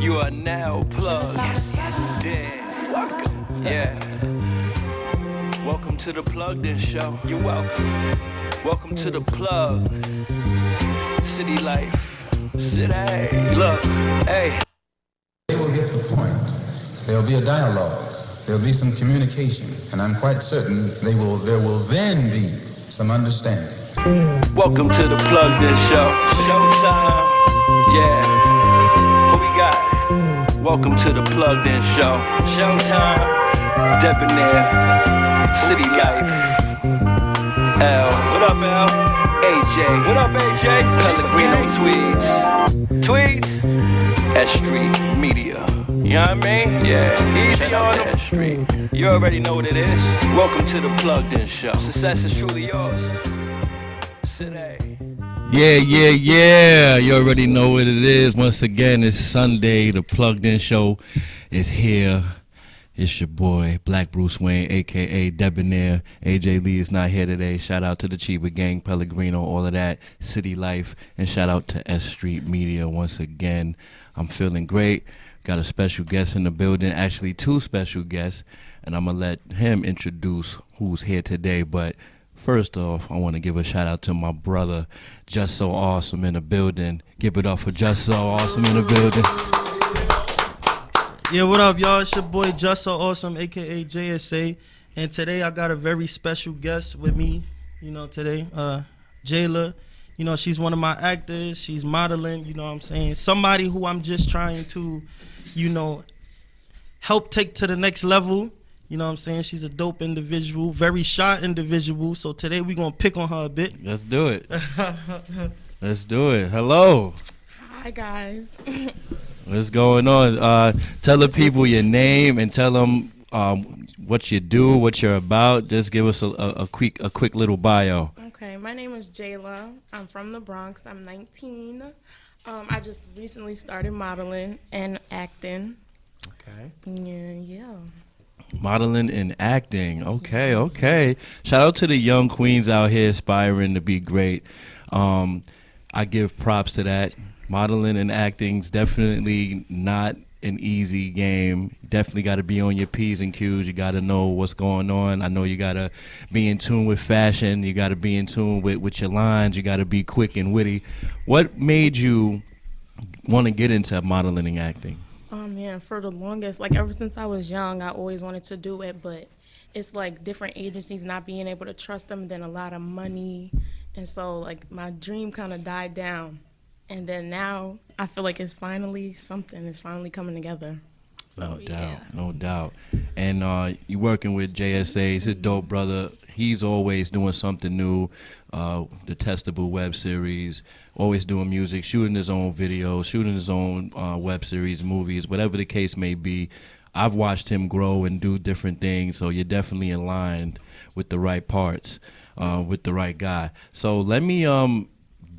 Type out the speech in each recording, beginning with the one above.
You are now plugged. Yeah. Welcome. Yeah. Welcome to the Plugged In Show. You're welcome. Welcome to the Plug. City life. City. Look. Hey. They will get the point. There'll be a dialogue. There'll be some communication. And I'm quite certain there will then be some understanding. Welcome to the Plugged In Show. Showtime. Yeah. What we got? Welcome to the Plugged In Show. Showtime. Debonair. City life. L. What up, L? AJ. What up, AJ? Pellegrino tweets. S.I.T.Y Media. You know what I mean? Yeah. Easy on them. S.I.T.Y. You already know what it is. Welcome to the Plugged In Show. Success is truly yours. Today. Yeah. You already know what it is. Once again, it's Sunday. The Plugged In Show is here. It's your boy, Black Bruce Wayne, a.k.a. Debonair. AJ Lee is not here today. Shout out to the Chiba Gang, Pellegrino, all of that, City Life. And shout out to S.I.T.Y Media once again. I'm feeling great. Got a special guest in the building. Actually, two special guests. And I'm going to let him introduce who's here today. But first off, I want to give a shout out to my brother, Just So Awesome in the building. Give it up for Just So Awesome in the building. Yeah, what up, y'all? It's your boy, Just So Awesome, a.k.a. JSA. And today I got a very special guest with me, today. Jaylaa. She's one of my actors. She's modeling, you know what I'm saying? Somebody who I'm just trying to, help take to the next level. You know what I'm saying? She's a dope individual, very shy individual. So today we're going to pick on her a bit. Let's do it. Let's do it. Hello. Hi, guys. What's going on? Tell the people your name and tell them what you do, what you're about. Just give us a quick little bio. Okay, my name is Jaylaa. I'm from the Bronx. I'm 19. I just recently started modeling and acting. Okay. Yeah. Modeling and acting. Okay. Shout out to the young queens out here aspiring to be great. I give props to that. Modeling and acting's definitely not an easy game. Definitely got to be on your P's and Q's. You got to know what's going on. I know you got to be in tune with fashion. You got to be in tune with your lines. You got to be quick and witty. What made you want to get into modeling and acting? Oh, man, for the longest, ever since I was young, I always wanted to do it, but it's different agencies, not being able to trust them, then a lot of money. And so, my dream kind of died down. And then now I feel like it's finally something. It's finally coming together. So, No doubt. And you working with JSA. He's a dope brother. He's always doing something new. The Testable web series, always doing music, shooting his own videos, shooting his own web series, movies, whatever the case may be. I've watched him grow and do different things, so you're definitely aligned with the right parts, with the right guy. So let me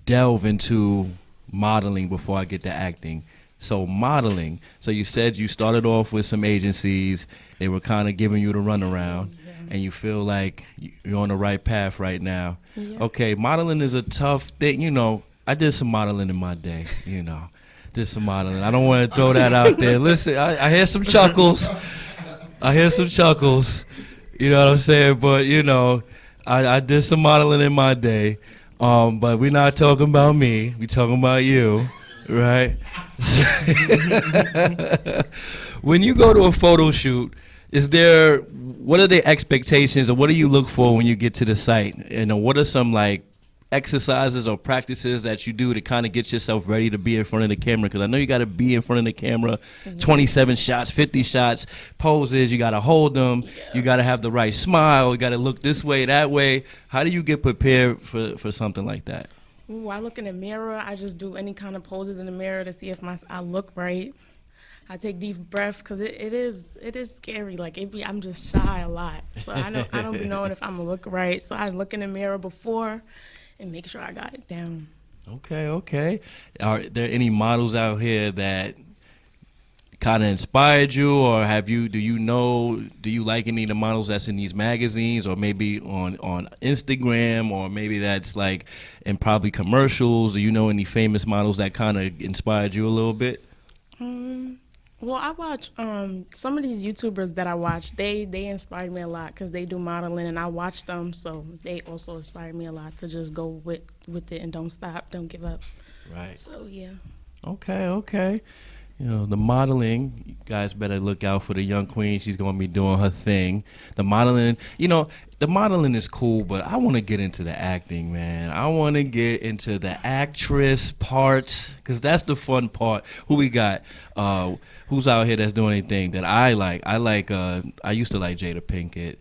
delve into modeling before I get to acting. So modeling, so you said you started off with some agencies. They were kind of giving you the runaround, and you feel like you're on the right path right now. Yeah. Okay, modeling is a tough thing. I did some modeling in my day, did some modeling. I don't want to throw that out there. Listen, I hear some chuckles. You know what I'm saying? But, I did some modeling in my day. But we're not talking about me. We're talking about you, right? When you go to a photo shoot, what are the expectations or what do you look for when you get to the site? And what are some exercises or practices that you do to kind of get yourself ready to be in front of the camera? Because I know you got to be in front of the camera, 27 shots, 50 shots, poses. You got to hold them. Yes. You got to have the right smile. You got to look this way, that way. How do you get prepared for something like that? Ooh, I look in the mirror. I just do any kind of poses in the mirror to see if I look right. I take deep breath because it is scary. I'm just shy a lot, so I don't be knowing if I'm gonna look right. So I look in the mirror before and make sure I got it down. Okay. Are there any models out here that kind of inspired you, or do you like any of the models that's in these magazines, or maybe on Instagram, or maybe that's in probably commercials? Do you know any famous models that kind of inspired you a little bit? Well, I watch some of these YouTubers that I watch. They inspired me a lot because they do modeling, and I watch them, so they also inspired me a lot to just go with it and don't stop, don't give up. Right. So yeah. Okay, okay. You know, the modeling, you guys better look out for the young queen. She's going to be doing her thing. The modeling, you know, the modeling is cool, but I want to get into the acting, man. I want to get into the actress parts because that's the fun part. Who we got? Who's out here that's doing anything that I like? I used to like Jada Pinkett,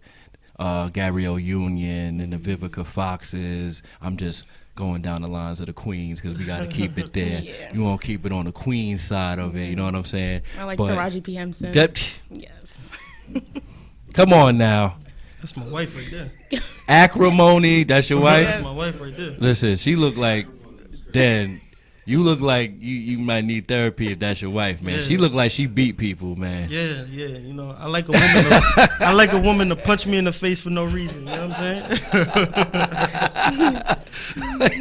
Gabrielle Union, and the Vivica Foxes. I'm just going down the lines of the queens because we got to keep it there. Yeah. You want to keep it on the queen side of it. You know what I'm saying? I like But Taraji P. Henson. Yes. Come on now. That's my wife right there. Acrimony, that's your wife? That's my wife right there. Listen, she look like, Dan, you look like you might need therapy if that's your wife, man. Yeah. She look like she beat people, man. Yeah, yeah. You know, I like a woman. I like a woman to punch me in the face for no reason. You know what I'm saying?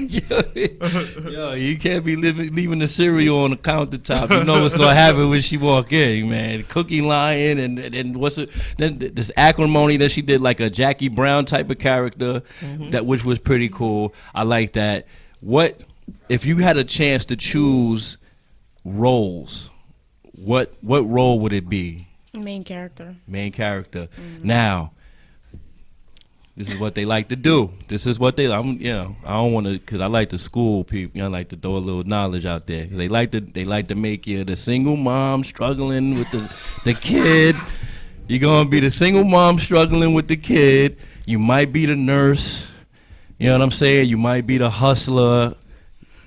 Yo, you can't be leaving the cereal on the countertop. You know what's gonna happen when she walk in, man. Cookie lying and what's it? Then this acrimony that she did like a Jackie Brown type of character, that which was pretty cool. I like that. What if you had a chance to choose roles? What role would it be? Main character. Main character. Now, this is what they like to do. This is what they. I don't want to, cause I like to school people. You know, I like to throw a little knowledge out there. They like to make you the single mom struggling with the kid. You're gonna be the single mom struggling with the kid. You might be the nurse. You know what I'm saying? You might be the hustler.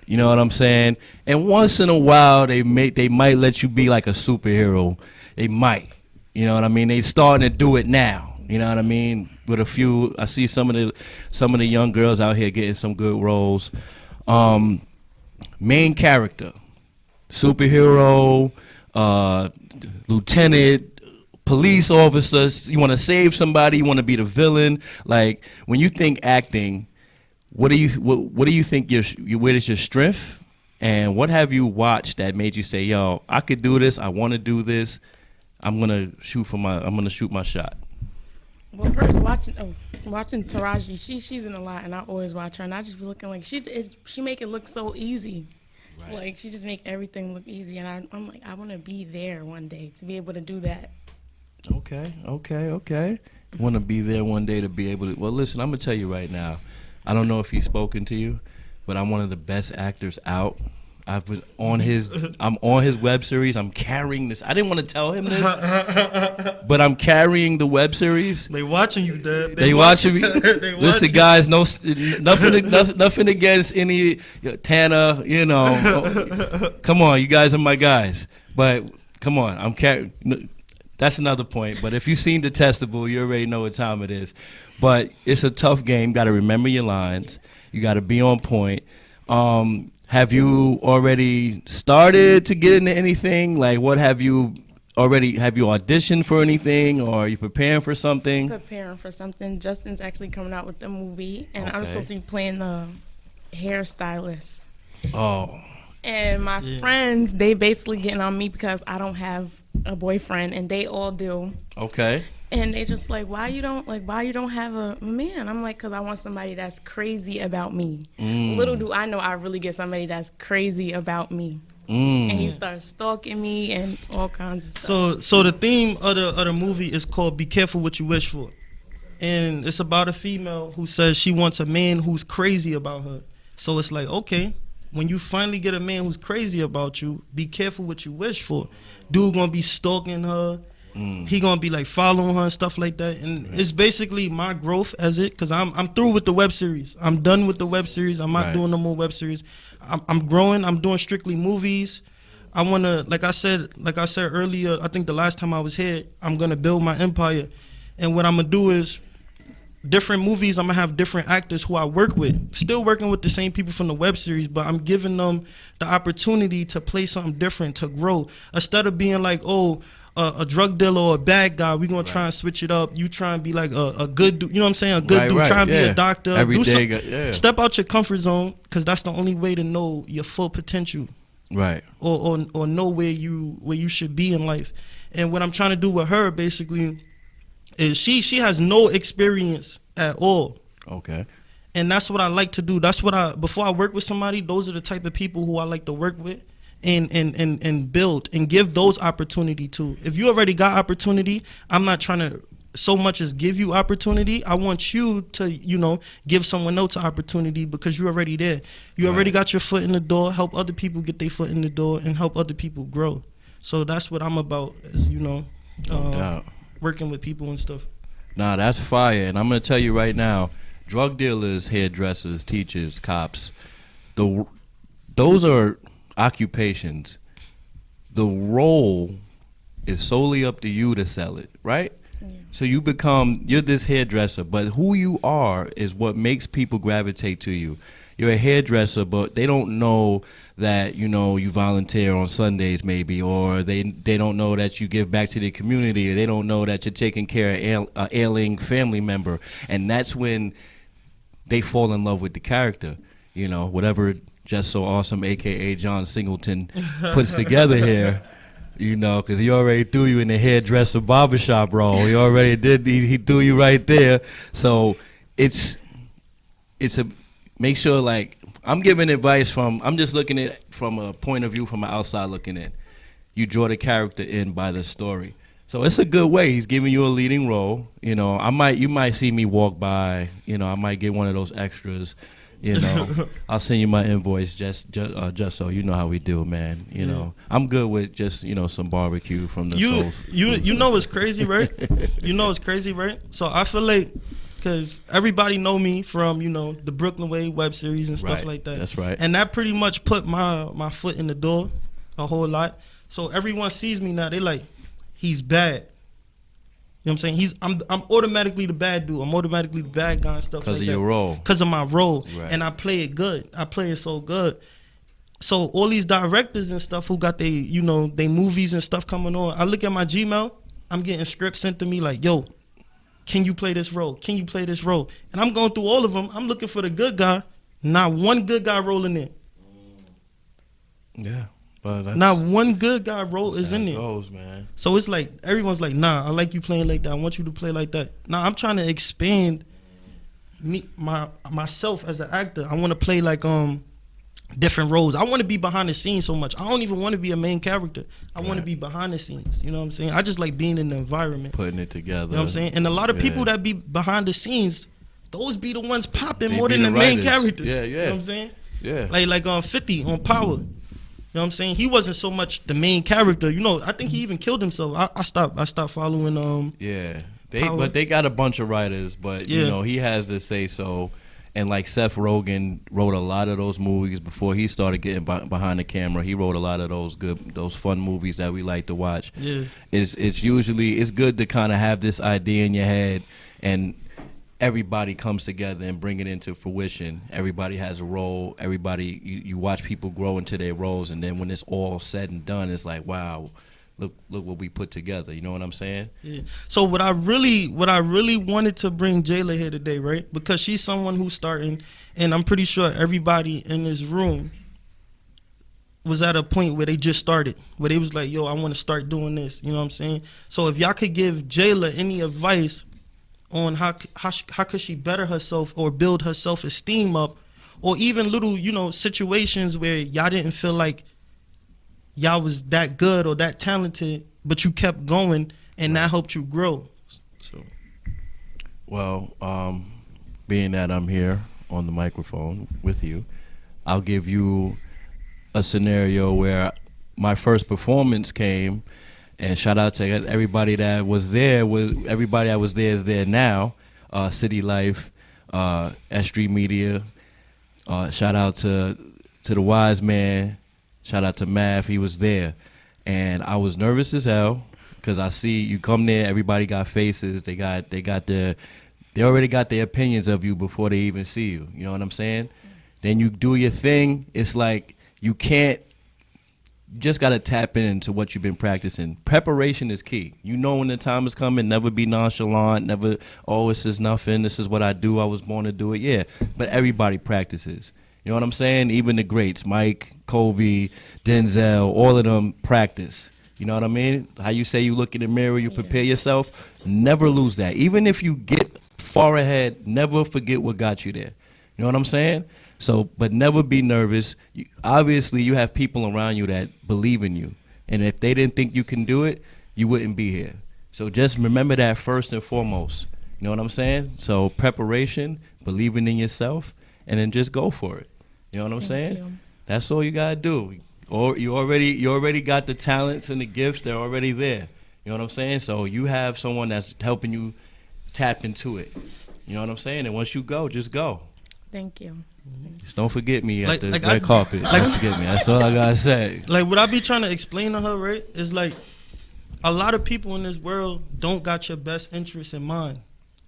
You know what I'm saying? And once in a while, they might let you be like a superhero. They might. You know what I mean? They starting to do it now. You know what I mean? With a few, I see some of the young girls out here getting some good roles. Main character, superhero, lieutenant, police officers. You want to save somebody? You want to be the villain? Like when you think acting, what do you think where is your strength, and what have you watched that made you say, yo, I could do this, I want to do this, I'm gonna shoot my shot? Well, first watching Taraji, she's in a lot, and I always watch her, and I just be looking like she make it look so easy. Right. Like she just make everything look easy, and I'm like, I want to be there one day to be able to do that. Okay. Want to be there one day to be able to. Well, listen, I'm gonna tell you right now. I don't know if he's spoken to you, but I'm one of the best actors out. I'm on his web series. I'm carrying this. I didn't want to tell him this, but I'm carrying the web series. They watching you, Dad. They watching me. Listen, guys, nothing against any Tanner. You know, come on, you guys are my guys. But come on, I'm carrying. That's another point. But if you've seen Detestable, you already know what time it is. But it's a tough game. Got to remember your lines. You got to be on point. Have you already started to get into anything? Like, what have you auditioned for anything, or are you preparing for something? Preparing for something. Justin's actually coming out with the movie, and I'm Okay. supposed to be playing the hairstylist. Oh. And my friends, they basically getting on me because I don't have a boyfriend, and they all do. Okay. And they just like, why you don't have a man? I'm like, because I want somebody that's crazy about me. Little do I know, I really get somebody that's crazy about me. And he starts stalking me and all kinds of stuff. So the theme of the movie is called "Be Careful What You Wish For," and it's about a female who says she wants a man who's crazy about her. So it's like, okay, when you finally get a man who's crazy about you, be careful what you wish for. Dude gonna be stalking her. He gonna be like following her and stuff like that, and it's basically my growth as it, cause I'm through with the web series. I'm done with the web series. I'm not doing no more web series. I'm growing. I'm doing strictly movies. I wanna, like I said earlier, I think the last time I was here, I'm gonna build my empire, and what I'm gonna do is different movies. I'm gonna have different actors who I work with, still working with the same people from the web series, but I'm giving them the opportunity to play something different, to grow, instead of being like, oh, a drug dealer or a bad guy, we're going to try and switch it up. You try and be like a good dude, you know what I'm saying? A good dude, try and be a doctor. Step out your comfort zone, because that's the only way to know your full potential. Right. or know where you should be in life. And what I'm trying to do with her basically is she has no experience at all. Okay. And that's what I like to do. That's what before I work with somebody, those are the type of people who I like to work with and build and give those opportunity to. If you already got opportunity, I'm not trying to so much as give you opportunity. I want you to, give someone else opportunity because you're already there. You already got your foot in the door. Help other people get their foot in the door and help other people grow. So that's what I'm about, is, No doubt. working with people and stuff. Nah, that's fire. And I'm going to tell you right now, drug dealers, hairdressers, teachers, cops, those are occupations. The role is solely up to you to sell it, right? Yeah. So you're this hairdresser, but who you are is what makes people gravitate to you. You're a hairdresser, but they don't know that, you volunteer on Sundays maybe, or they don't know that you give back to the community, or they don't know that you're taking care of an ailing family member. And that's when they fall in love with the character, whatever Just So Awesome, a.k.a. John Singleton, puts together here, because he already threw you in the hairdresser barbershop role. He already did. He threw you right there. So it's a, make sure, like, I'm giving advice I'm just looking at it from a point of view from the outside looking in. You draw the character in by the story. So it's a good way. He's giving you a leading role. You might see me walk by. I might get one of those extras. I'll send you my invoice just so you know how we do, man. I'm good with just some barbecue from the soul. You know what's crazy, right? So I feel like, because everybody know me from the Brooklyn Way web series and stuff like that. That's right. And that pretty much put my foot in the door a whole lot. So everyone sees me now. They like, he's bad. You know what I'm saying? I'm automatically the bad dude. I'm automatically the bad guy and stuff like that. Because of your role. Because of my role. Right. And I play it good. I play it so good. So all these directors and stuff who got they movies and stuff coming on, I look at my Gmail, I'm getting scripts sent to me like, yo, can you play this role? Can you play this role? And I'm going through all of them. I'm looking for the good guy. Not one good guy rolling in. Yeah. But not one good guy role is in there. Goes, man. So it's like everyone's like, nah, I like you playing like that. I want you to play like that. Nah, I'm trying to expand myself as an actor. I want to play like different roles. I want to be behind the scenes so much. I don't even want to be a main character. I want to be behind the scenes. You know what I'm saying? I just like being in the environment, putting it together. You know what I'm saying? And a lot of people that be behind the scenes, those be the ones popping more than the main characters. Yeah, yeah. You know what I'm saying? Yeah. Like 50 on Power. You know what I'm saying? He wasn't so much the main character. I think he even killed himself. I stopped following Yeah. Power. But they got a bunch of writers, but he has to say so. And like Seth Rogen wrote a lot of those movies before he started getting behind the camera. He wrote a lot of those fun movies that we like to watch. Yeah. It's good to kind of have this idea in your head and everybody comes together and bring it into fruition. Everybody has a role. Everybody, you watch people grow into their roles, and then when it's all said and done, it's like, wow, look what we put together. You know what I'm saying? Yeah. So what I really wanted to bring Jaylaa here today, right? Because she's someone who's starting, and I'm pretty sure everybody in this room was at a point where they just started, where they was like, yo, I want to start doing this. You know what I'm saying? So if y'all could give Jaylaa any advice on how could she better herself or build her self-esteem up, or even little, situations where y'all didn't feel like y'all was that good or that talented, but you kept going and that helped you grow. So, well, being that I'm here on the microphone with you, I'll give you a scenario where my first performance came. And shout out to everybody that was there. Everybody that was there is there now. City Life, S3 Media. Shout out to the Wise Man. Shout out to Math. He was there, and I was nervous as hell because I see you come there. Everybody got faces. They already got their opinions of you before they even see you. You know what I'm saying? Then you do your thing. It's like you can't. You just got to tap into what you've been practicing. Preparation is key. When the time is coming, never be nonchalant, never, this is nothing, this is what I do, I was born to do it. Yeah, but everybody practices. You know what I'm saying? Even the greats, Mike, Kobe, Denzel, all of them practice. You know what I mean? How you say you look in the mirror, you prepare yourself. Never lose that. Even if you get far ahead, never forget what got you there. You know what I'm saying? So, but never be nervous. Obviously, you have people around you that believe in you. And if they didn't think you can do it, you wouldn't be here. So just remember that first and foremost. You know what I'm saying? So preparation, believing in yourself, and then just go for it. You know what I'm saying? You. That's all you gotta do. Or you already got the talents and the gifts. They're already there. You know what I'm saying? So you have someone that's helping you tap into it. You know what I'm saying? And once you go, just go. Thank you. Just don't forget me at the like red carpet. Don't forget me. That's all I gotta say. Like what I be trying to explain to her, right, is like a lot of people in this world don't got your best interests in mind.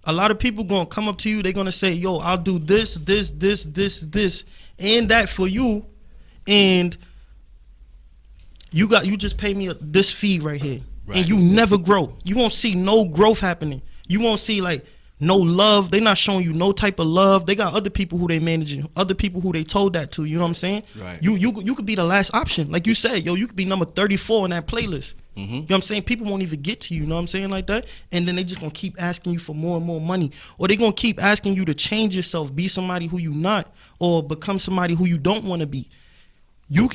A lot of people gonna come up to you, they gonna say, yo, I'll do this, and that for you, and you just pay me this fee right here. Right. And you never grow. You won't see no growth happening. You won't see like no love. They not showing you no type of love. They got other people who they managing, other people who they told that to. You know what I'm saying? Right. You could be the last option. Like you said, yo, you could be number 34 in that playlist. You know what I'm saying? People won't even get to you, you know what I'm saying, like that? And then they just gonna keep asking you for more and more money. Or they gonna keep asking you to change yourself, be somebody who you not, or become somebody who you don't wanna be.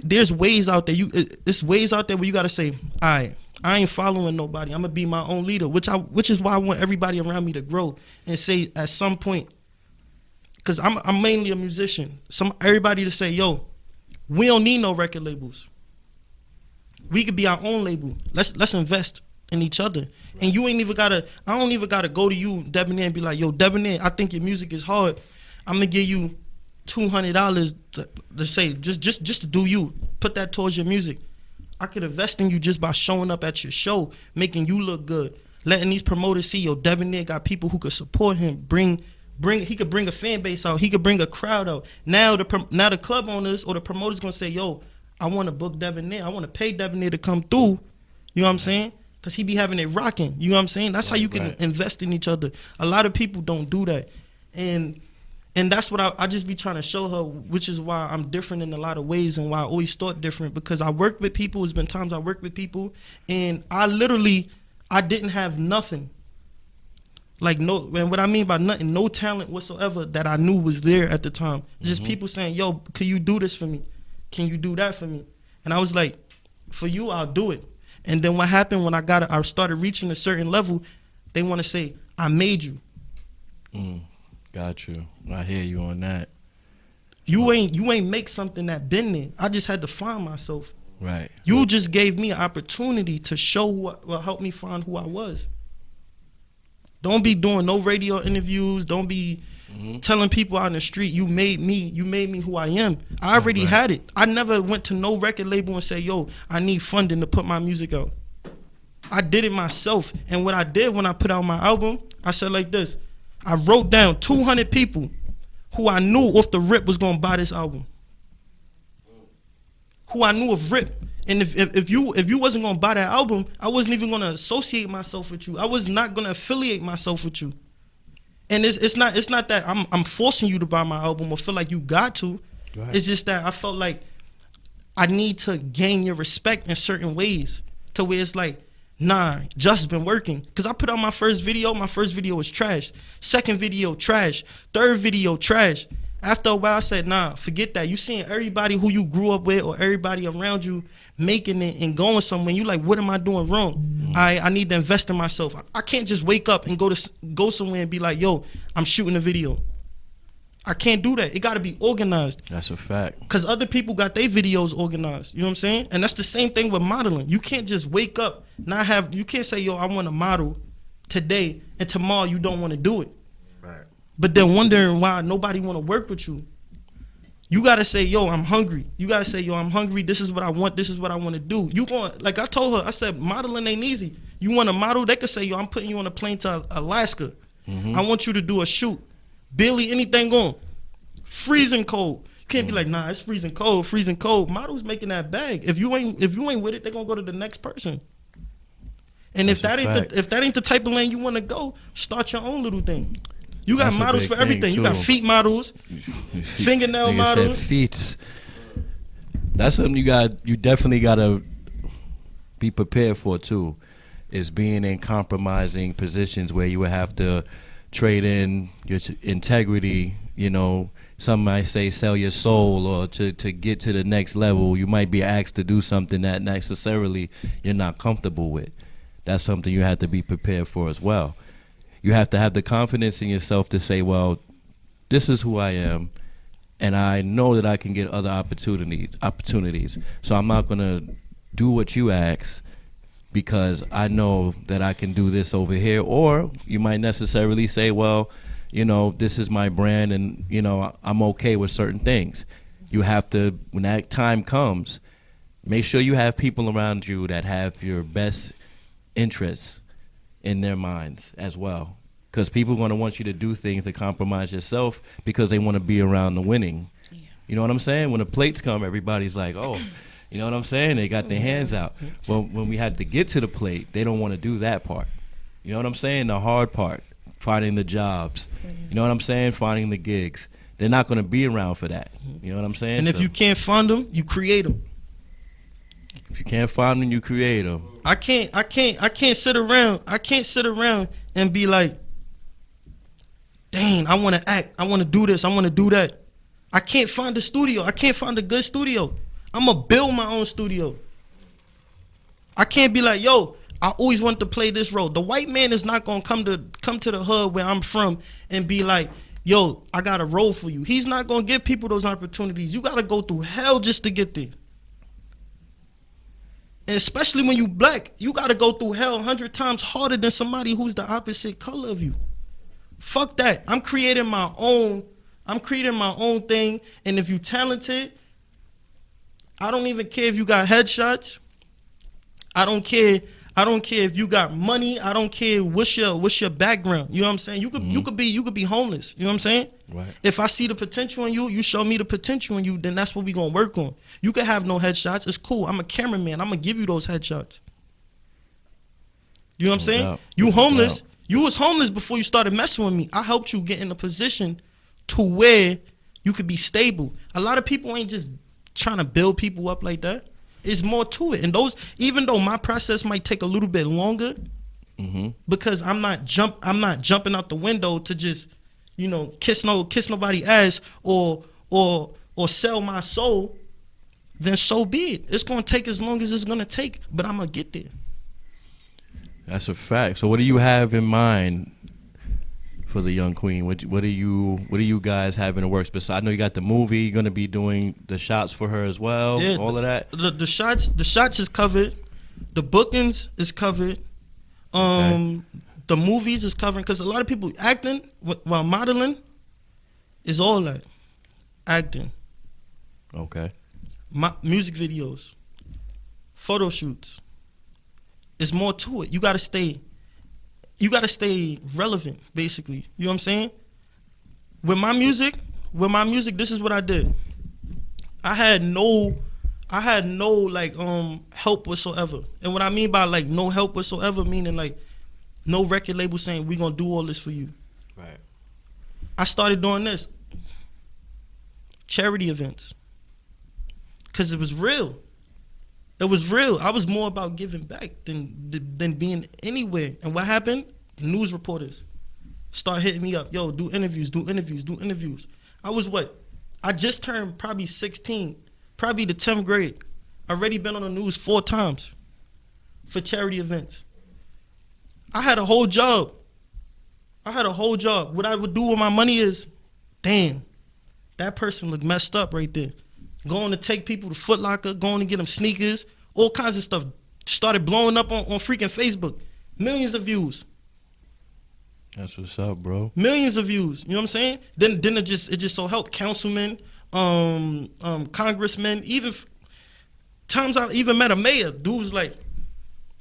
There's ways out there. There's ways out there where you gotta say, all right, I ain't following nobody. I'm gonna be my own leader, which is why I want everybody around me to grow and say at some point, because I'm mainly a musician. Everybody to say, yo, we don't need no record labels. We could be our own label. Let's invest in each other. Right. And you ain't even gotta. I don't even gotta go to you, Debonair, and be like, yo, Debonair, I think your music is hard. I'm gonna give you $200 to say just to do you. Put that towards your music. I could invest in you just by showing up at your show, making you look good, letting these promoters see, yo, Debonair got people who could support him. He could bring a fan base out. He could bring a crowd out. Now the club owners or the promoters gonna say, yo, I want to book Debonair. I want to pay Debonair to come through. You know what I'm saying? Because he be having it rocking. You know what I'm saying? That's how you can invest in each other. A lot of people don't do that. And that's what I just be trying to show her, which is why I'm different in a lot of ways and why I always thought different. Because I worked with people. There's been times I worked with people. And I didn't have nothing. Like, no, and what I mean by nothing, no talent whatsoever that I knew was there at the time. Just people saying, yo, can you do this for me? Can you do that for me? And I was like, for you, I'll do it. And then what happened when I started reaching a certain level, they want to say, I made you. Got you. I hear you on that. You ain't make something that been there. I just had to find myself. Right. You just gave me an opportunity to show what helped me find who I was. Don't be doing no radio interviews. Don't be telling people out in the street, you made me who I am. I already had it. I never went to no record label and say, yo, I need funding to put my music out. I did it myself. And what I did when I put out my album, I said like this. I wrote down 200 people who I knew off the rip was going to buy this album. Who I knew of rip. And if you wasn't going to buy that album, I wasn't even going to associate myself with you. I was not going to affiliate myself with you. And it's not that I'm forcing you to buy my album or feel like you got to. Right. It's just that I felt like I need to gain your respect in certain ways to where it's like, nah, Just been working. Because I put out my first video was trash. Second video, trash. Third video, trash. After a while, I said, nah, forget that. You seeing everybody who you grew up with or everybody around you making it and going somewhere. You like, what am I doing wrong? I need to invest in myself. I can't just wake up and go somewhere and be like, yo, I'm shooting a video. I can't do that. It got to be organized. That's a fact. Because other people got their videos organized. You know what I'm saying? And that's the same thing with modeling. You can't just wake up, you can't say, yo, I want to model today and tomorrow you don't want to do it. Right. But then wondering why nobody want to work with you. You got to say, yo, I'm hungry. You got to say, yo, I'm hungry. This is what I want. This is what I want to do. Like I told her, I said, modeling ain't easy. You want to model? They could say, yo, I'm putting you on a plane to Alaska. I want you to do a shoot. Barely anything on. Freezing cold. You can't be like, nah, it's freezing cold. Models making that bag. If you ain't with it, they're gonna go to the next person. And if that ain't the type of lane you wanna go, start your own little thing. You got That's a models big for thing, everything. You got too. feet models, fingernail Nigga models. said feet. That's something you definitely gotta be prepared for too. Is being in compromising positions where you would have to trade in your integrity. You know, some might say sell your soul, or to get to the next level, you might be asked to do something that necessarily you're not comfortable with. That's something you have to be prepared for as well. You have to have the confidence in yourself to say, well, this is who I am, and I know that I can get other opportunities. So I'm not gonna do what you ask because I know that I can do this over here. Or you might necessarily say, well, you know, this is my brand, and you know, I'm okay with certain things. You have to, when that time comes, make sure you have people around you that have your best interests in their minds as well, because people are going to want you to do things to compromise yourself because they want to be around the winning. You know what I'm saying? When the plates come, everybody's like, oh, you know what I'm saying? They got their hands out. Well, when we had to get to the plate, they don't want to do that part. You know what I'm saying? The hard part, finding the jobs. You know what I'm saying? Finding the gigs. They're not going to be around for that. You know what I'm saying? And if you can't find them, you create them. If you can't find them, you create them. I can't sit around and be like, dang, I want to act. I want to do this. I want to do that. I can't find a studio. I can't find a good studio. I'm going to build my own studio. I can't be like, yo, I always wanted to play this role. The white man is not going to come to the hood where I'm from and be like, yo, I got a role for you. He's not going to give people those opportunities. You got to go through hell just to get there. And especially when you black, you got to go through hell 100 times harder than somebody who's the opposite color of you. Fuck that. I'm creating my own thing. And if you talented, I don't even care if you got headshots. I don't care if you got money. I don't care what's your background. You know what I'm saying? You could be homeless. You know what I'm saying? Right. If I see the potential in you, you show me the potential in you, then that's what we gonna work on. You can have no headshots. It's cool. I'm a cameraman. I'm gonna give you those headshots. You know what I'm saying? doubt. You No homeless. doubt. You was homeless before you started messing with me. I helped you get in a position to where you could be stable. A lot of people ain't just trying to build people up like that. It's more to it. And those, even though my process might take a little bit longer, because I'm not jumping out the window to just, you know, kiss nobody ass or sell my soul, then so be it. It's gonna take as long as it's gonna take, but I'm gonna get there. That's a fact. So what do you have in mind for the young queen? What do you guys have in the works? Besides, I know you got the movie. You're gonna be doing the shots for her as well. Yeah, all of that. The shots is covered. The bookings is covered. Okay. The movies is covering, because a lot of people acting while modeling is all that acting. Okay. Music videos, photo shoots. It's more to it. You gotta stay relevant, basically. You know what I'm saying? With my music, this is what I did. I had no like help whatsoever. And what I mean by like no help whatsoever, meaning like no record label saying we gonna do all this for you. Right. I started doing this. Charity events. Cause it was real. It was real. I was more about giving back than being anywhere. And what happened? News reporters start hitting me up. Yo, do interviews. I was what? I just turned probably 16, probably the 10th grade. Already been on the news 4 times for charity events. I had a whole job. What I would do with my money is, damn, that person looked messed up right there. Going to take people to Foot Locker, going to get them sneakers, all kinds of stuff. Started blowing up on freaking Facebook. Millions of views. That's what's up, bro. Millions of views. You know what I'm saying? Then it just so helped. Councilmen, congressmen, even times I even met a mayor. Dude was like,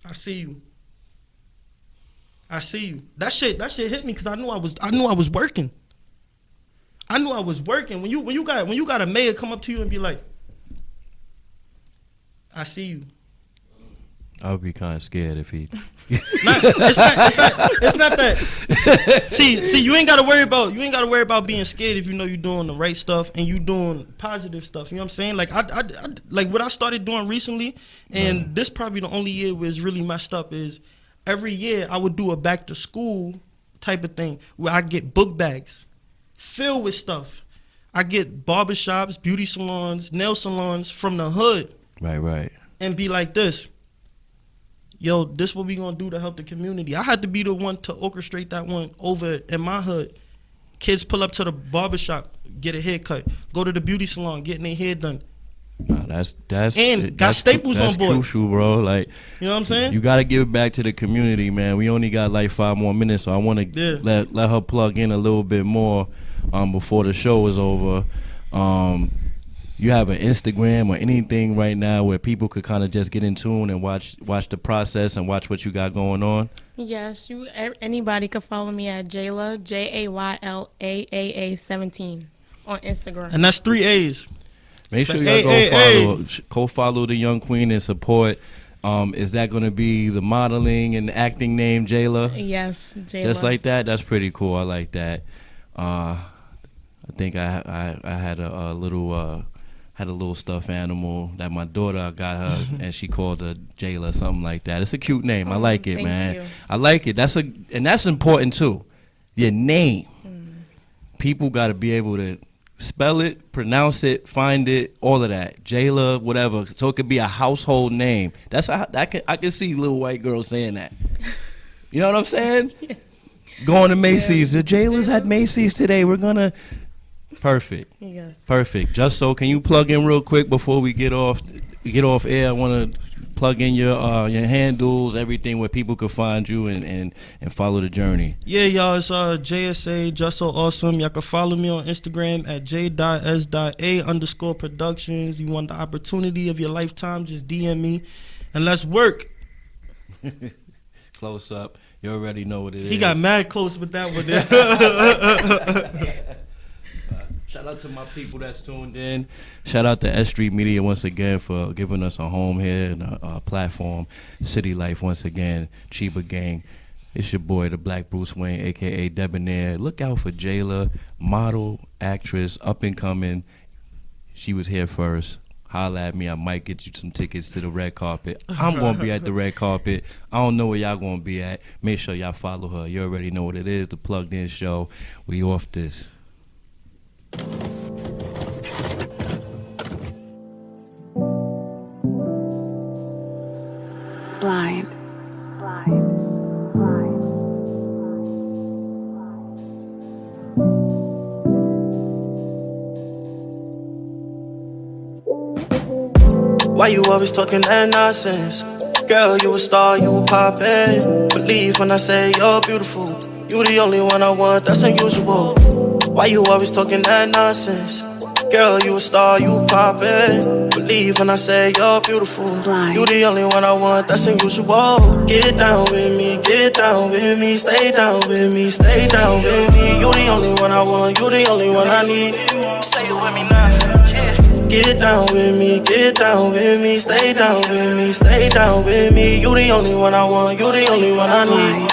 I see you. That shit hit me because I knew I was working. When you got a mayor come up to you and be like, I see you. I would be kind of scared if he. It's not that. See, you ain't gotta worry about being scared if you know you're doing the right stuff and you doing positive stuff. You know what I'm saying? Like I like what I started doing recently, and this probably the only year where it's really messed up is every year I would do a back to school type of thing where I get book bags filled with stuff. I get barbershops, beauty salons, nail salons from the hood. Right. And be like this. Yo, this what we gonna do to help the community. I had to be the one to orchestrate that one over in my hood. Kids pull up to the barbershop, get a haircut. Go to the beauty salon, getting their hair done. Nah, that's got Staples on board. That's crucial, bro. Like, you know what I'm saying? You gotta give back to the community, man. We only got like 5 more minutes, so I want to let her plug in a little bit more before the show is over. You have an Instagram or anything right now where people could kind of just get in tune and watch the process and watch what you got going on? Yes, anybody could follow me at Jaylaa, Jaylaa 17 on Instagram. And that's 3 A's. Make sure you go follow the young queen and support. Is that going to be the modeling and acting name, Jaylaa? Yes, Jaylaa. Just like that? That's pretty cool. I like that. I think I had a little stuffed animal that my daughter got her, and she called her Jaylaa, something like that. It's a cute name. I like it, man. You. I like it. That's important too. Your name. People got to be able to spell it, pronounce it, find it, all of that. Jaylaa, whatever. So it could be a household name. I can see little white girls saying that. You know what I'm saying? Yeah. Going to Macy's. The Jaylaa's at Macy's today. We're gonna. Perfect. Yes. Perfect. Just so, can you plug in real quick before we get off air? I want to plug in your handles, everything where people can find you and follow the journey. Yeah, y'all, it's JSA Just So Awesome. Y'all can follow me on Instagram at j.s.a_productions. You want the opportunity of your lifetime, just DM me and let's work. Close up. You already know what it is. He got mad close with that one there. Shout out to my people that's tuned in. Shout out to S.I.T.Y Media once again for giving us a home here and a platform. City Life once again. Chiba Gang. It's your boy, the Black Bruce Wayne, a.k.a. Debonair. Look out for Jaylaa, model, actress, up and coming. She was here first. Holla at me. I might get you some tickets to the red carpet. I'm going to be at the red carpet. I don't know where y'all going to be at. Make sure y'all follow her. You already know what it is, the Plugged In Show. We off this. Blind. Why you always talking that nonsense? Girl, you a star, you a poppin'. Believe when I say you're beautiful. You the only one I want, that's unusual. Why you always talking that nonsense? Girl, you a star, you poppin'. Believe when I say you're beautiful. You the only one I want, that's unusual. Get down with me, stay down with me, stay down with me. You the only one I want, you the only one I need. Say it with me now, yeah. Get down with me, stay down with me, stay down with me. You the only one I want, you the only one I need.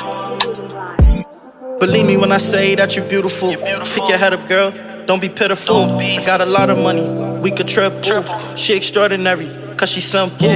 Believe me when I say that you're beautiful. Pick your head up, girl. Don't be pitiful. I got a lot of money. We could triple. She extraordinary, cause she simple.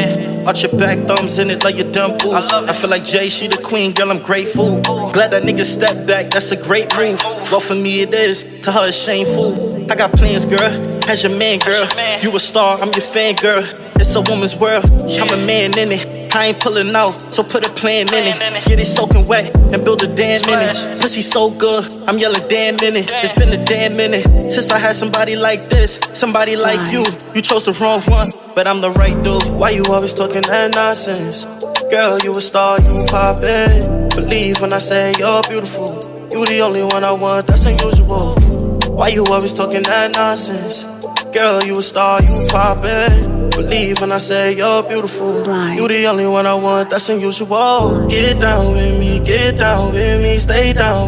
Arch your back, thumbs in it like your dimples. I feel like Jay, she the queen, girl, I'm grateful. Glad that nigga stepped back, that's a great move. Well, for me it is, to her it's shameful. I got plans, girl, as your man, girl. You a star, I'm your fan, girl. It's a woman's world, I'm a man in it. I ain't pulling out, so put a plan in it. Get it soaking wet and build a dam in it. Pussy so good, I'm yelling damn in it. It's been a damn minute since I had somebody like this, somebody like you. You chose the wrong one, but I'm the right dude. Why you always talking that nonsense? Girl, you a star, you poppin'. Believe when I say you're beautiful. You the only one I want, that's unusual. Why you always talking that nonsense? Girl, you a star, you poppin'. Believe when I say you're beautiful. You the only one I want, that's unusual. Get down with me, stay down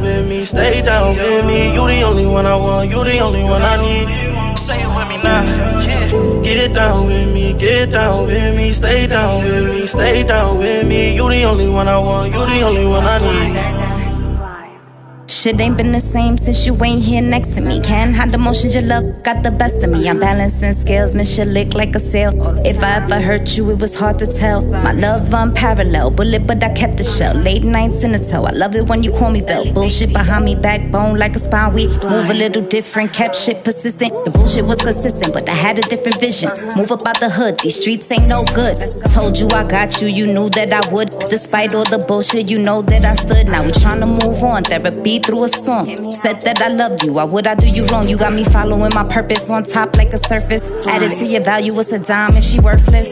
with me. You the only one I want, you the only one I need. Say it with me now, yeah. Get Get down with me, get down with me, stay down with me, stay down with me. You the only one I want, you the only one I need. Shit ain't been the same since you ain't here next to me. Can't hide emotions, your love got the best of me. I'm balancing scales, miss your lick like a sail. If I ever hurt you, it was hard to tell. My love unparalleled, bullet but I kept the shell. Late nights in the toe, I love it when you call me Belle. Bullshit behind me, backbone like a spine. We move a little different, kept shit persistent. The bullshit was consistent, but I had a different vision. Move up out the hood, these streets ain't no good. Told you I got you, you knew that I would. Despite all the bullshit, you know that I stood. Now we tryna move on, therapy through a song. Said that I loved you, why would I do you wrong? You got me following my purpose on top like a surface. Added to your value, what's a dime if she worthless?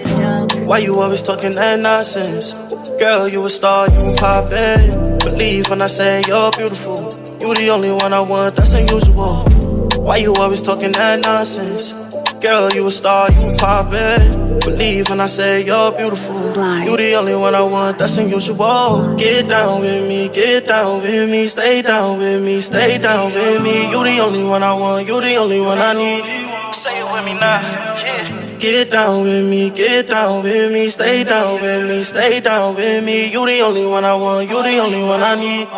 Why you always talking that nonsense? Girl, you a star, you poppin'. Believe when I say you're beautiful. You the only one I want, that's unusual. Why you always talking that nonsense? Girl, you a star, you poppin'. Believe when I say you're beautiful. You the only one I want, that's unusual. Get down with me, get down with me, stay down with me, stay down with me. You the only one I want, you the only one I need. Say it with me now, yeah. Get down with me, get down with me, stay down with me, stay down with me. You the only one I want, you the only one I need.